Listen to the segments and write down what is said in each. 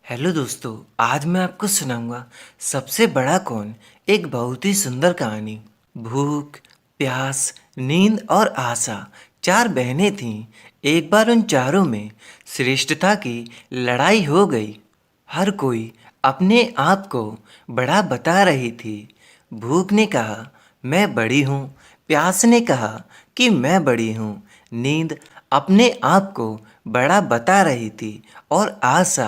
Hello दोस्तों। आज मैं आपको सुनाऊंगा सबसे बड़ा कौन, एक बहुत ही सुंदर कहानी। भूख, प्यास, नींद और आशा, चार बहनें थीं। एक बार उन चारों में श्रेष्ठता की लड़ाई हो गई। हर कोई अपने आप को बड़ा बता रही थी। भूख ने कहा, मैं बड़ी हूँ। प्यास ने कहा कि मैं बड़ी हूँ। नींद अपने आप को बड़ा बता रही थी और आशा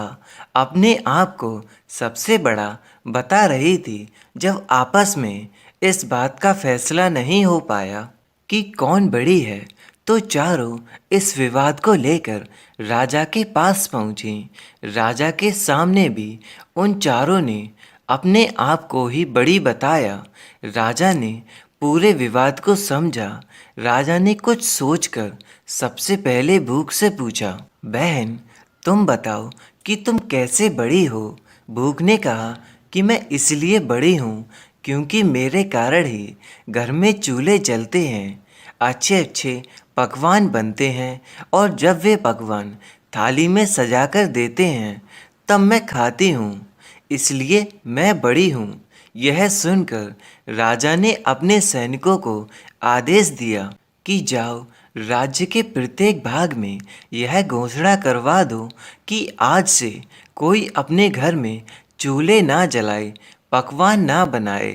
अपने आप को सबसे बड़ा बता रही थी। जब आपस में इस बात का फैसला नहीं हो पाया कि कौन बड़ी है, तो चारों इस विवाद को लेकर राजा के पास पहुंची। राजा के सामने भी उन चारों ने अपने आप को ही बड़ी बताया। राजा ने पूरे विवाद को समझा। राजा ने कुछ सोचकर सबसे पहले भूख से पूछा, बहन, तुम बताओ कि तुम कैसे बड़ी हो। भूख ने कहा कि मैं इसलिए बड़ी हूँ क्योंकि मेरे कारण ही घर में चूल्हे जलते हैं, अच्छे अच्छे पकवान बनते हैं और जब वे पकवान थाली में सजाकर देते हैं तब मैं खाती हूँ, इसलिए मैं बड़ी हूँ। यह सुनकर राजा ने अपने सैनिकों को आदेश दिया कि जाओ, राज्य के प्रत्येक भाग में यह घोषणा करवा दो कि आज से कोई अपने घर में चूल्हे ना जलाए, पकवान ना बनाए,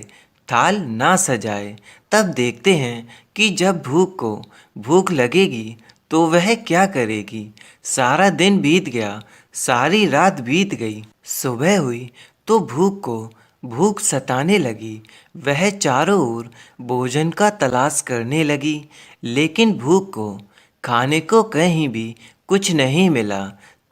थाल ना सजाए। तब देखते हैं कि जब भूख को भूख लगेगी तो वह क्या करेगी। सारा दिन बीत गया, सारी रात बीत गई। सुबह हुई तो भूख को भूख सताने लगी। वह चारों ओर भोजन का तलाश करने लगी, लेकिन भूख को खाने को कहीं भी कुछ नहीं मिला।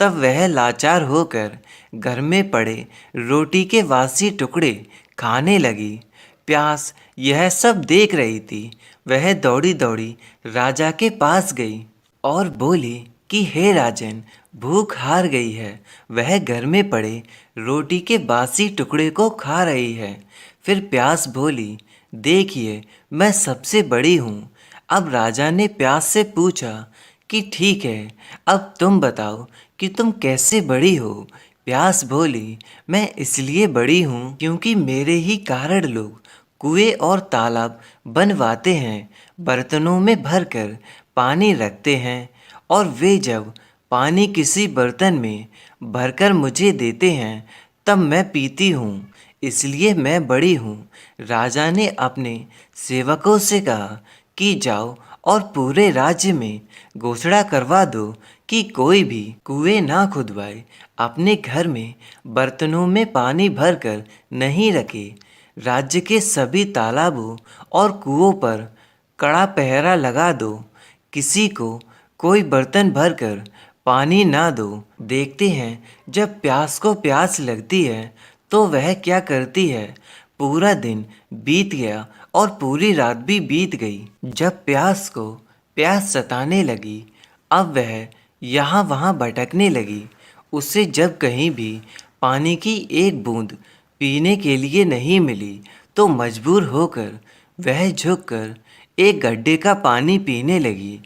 तब वह लाचार होकर घर में पड़े रोटी के बासी टुकड़े खाने लगी। प्यास यह सब देख रही थी। वह दौड़ी दौड़ी राजा के पास गई और बोली कि हे राजन, भूख हार गई है। वह घर में पड़े रोटी के बासी टुकड़े को खा रही है। फिर प्यास बोली, देखिए, मैं सबसे बड़ी हूँ। अब राजा ने प्यास से पूछा कि ठीक है, अब तुम बताओ कि तुम कैसे बड़ी हो। प्यास बोली, मैं इसलिए बड़ी हूँ क्योंकि मेरे ही कारण लोग कुएं और तालाब बनवाते हैं, बर्तनों में भरकर पानी रखते हैं और वे जब पानी किसी बर्तन में भरकर मुझे देते हैं तब मैं पीती हूँ, इसलिए मैं बड़ी हूँ। राजा ने अपने सेवकों से कहा कि जाओ और पूरे राज्य में घोषणा करवा दो कि कोई भी कुएं ना खुदवाए, अपने घर में बर्तनों में पानी भरकर नहीं रखे। राज्य के सभी तालाबों और कुओं पर कड़ा पहरा लगा दो। किसी को कोई बर्तन भरकर पानी ना दो। देखते हैं जब प्यास को प्यास लगती है तो वह क्या करती है। पूरा दिन बीत गया और पूरी रात भी बीत गई। जब प्यास को प्यास सताने लगी, अब वह यहाँ वहाँ भटकने लगी। उसे जब कहीं भी पानी की एक बूंद पीने के लिए नहीं मिली तो मजबूर होकर वह झुककर एक गड्ढे का पानी पीने लगी।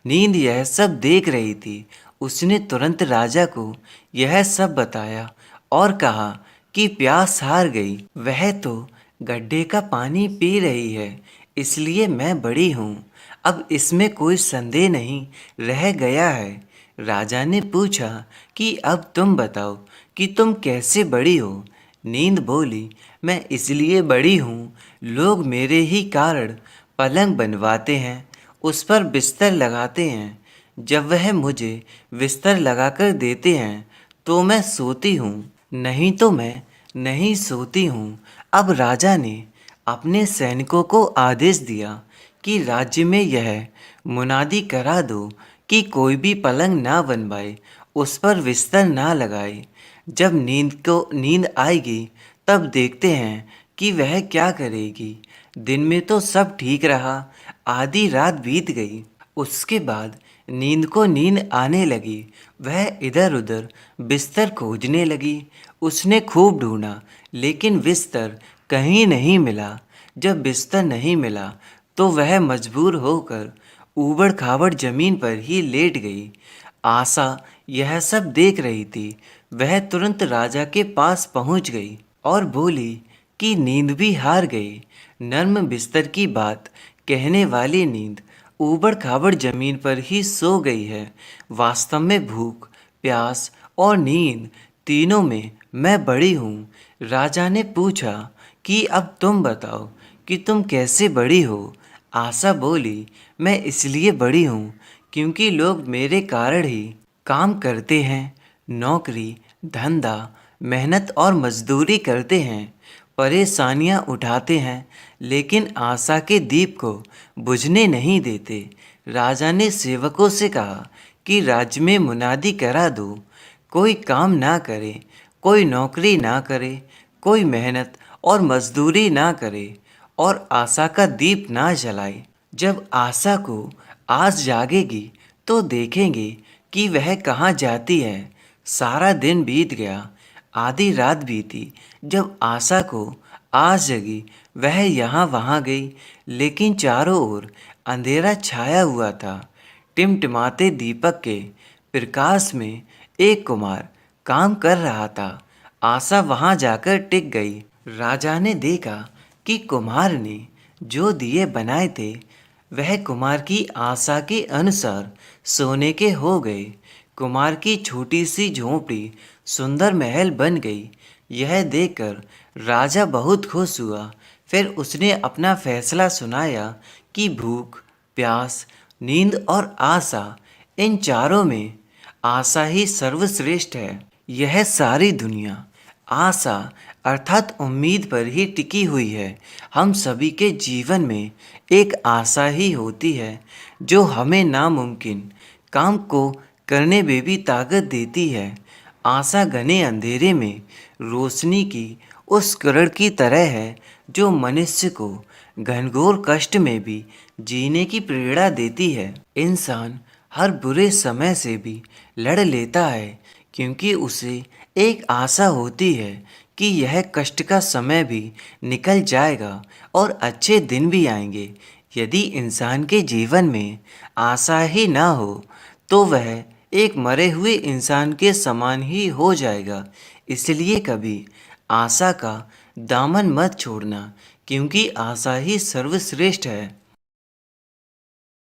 नींद यह सब देख रही थी। उसने तुरंत राजा को यह सब बताया और कहा कि प्यास हार गई। वह तो गड्ढे का पानी पी रही है, इसलिए मैं बड़ी हूँ। अब इसमें कोई संदेह नहीं रह गया है। राजा ने पूछा कि अब तुम बताओ कि तुम कैसे बड़ी हो। नींद बोली, मैं इसलिए बड़ी हूँ, लोग मेरे ही कारण पलंग बनवाते हैं, उस पर बिस्तर लगाते हैं। जब वह मुझे बिस्तर लगाकर देते हैं तो मैं सोती हूँ, नहीं तो मैं नहीं सोती हूँ। अब राजा ने अपने सैनिकों को आदेश दिया कि राज्य में यह मुनादी करा दो कि कोई भी पलंग ना बनवाए, उस पर बिस्तर ना लगाए। जब नींद आएगी तब देखते हैं कि वह क्या करेगी। दिन में तो सब ठीक रहा, आधी रात बीत गई। उसके बाद नींद को नींद आने लगी। वह इधर उधर बिस्तर खोजने लगी। उसने खूब ढूंढा, लेकिन बिस्तर कहीं नहीं मिला। जब बिस्तर नहीं मिला तो वह मजबूर होकर ऊबड़ खाबड़ जमीन पर ही लेट गई। आशा यह सब देख रही थी। वह तुरंत राजा के पास पहुंच गई और बोली कि नींद भी हार गई। नर्म बिस्तर की बात कहने वाली नींद ऊबड़ खाबड़ जमीन पर ही सो गई है। वास्तव में भूख, प्यास और नींद तीनों में मैं बड़ी हूँ। राजा ने पूछा कि अब तुम बताओ कि तुम कैसे बड़ी हो। आशा बोली, मैं इसलिए बड़ी हूँ क्योंकि लोग मेरे कारण ही काम करते हैं। नौकरी, धंधा, मेहनत और मजदूरी करते हैं, परेशानियां उठाते हैं, लेकिन आशा के दीप को बुझने नहीं देते। राजा ने सेवकों से कहा कि राज्य में मुनादी करा दो, कोई काम ना करे, कोई नौकरी ना करे, कोई मेहनत और मजदूरी ना करे और आशा का दीप ना जलाए। जब आशा को आस जागेगी तो देखेंगे कि वह कहाँ जाती है। सारा दिन बीत गया, आधी रात बीती। जब आशा को आस जगी, वह यहाँ वहाँ गई, लेकिन चारों ओर अंधेरा छाया हुआ था। टिमटिमाते दीपक के प्रकाश में एक कुमार काम कर रहा था। आशा वहाँ जाकर टिक गई। राजा ने देखा कि कुम्हार ने जो दिए बनाए थे वह कुमार की आशा के अनुसार सोने के हो गए। कुमार की छोटी सी झोंपड़ी सुंदर महल बन गई। यह देखकर राजा बहुत खुश हुआ। फिर उसने अपना फैसला सुनाया कि भूख, प्यास, नींद और आशा, इन चारों में आशा ही सर्वश्रेष्ठ है। यह सारी दुनिया आशा अर्थात उम्मीद पर ही टिकी हुई है। हम सभी के जीवन में एक आशा ही होती है जो हमें नामुमकिन काम को करने में भी ताकत देती है। आशा घने अंधेरे में रोशनी की उस किरण की तरह है जो मनुष्य को घनघोर कष्ट में भी जीने की प्रेरणा देती है। इंसान हर बुरे समय से भी लड़ लेता है क्योंकि उसे एक आशा होती है कि यह कष्ट का समय भी निकल जाएगा और अच्छे दिन भी आएंगे। यदि इंसान के जीवन में आशा ही ना हो तो वह एक मरे हुए इंसान के समान ही हो जाएगा। इसलिए कभी आशा का दामन मत छोड़ना, क्योंकि आशा ही सर्वश्रेष्ठ है।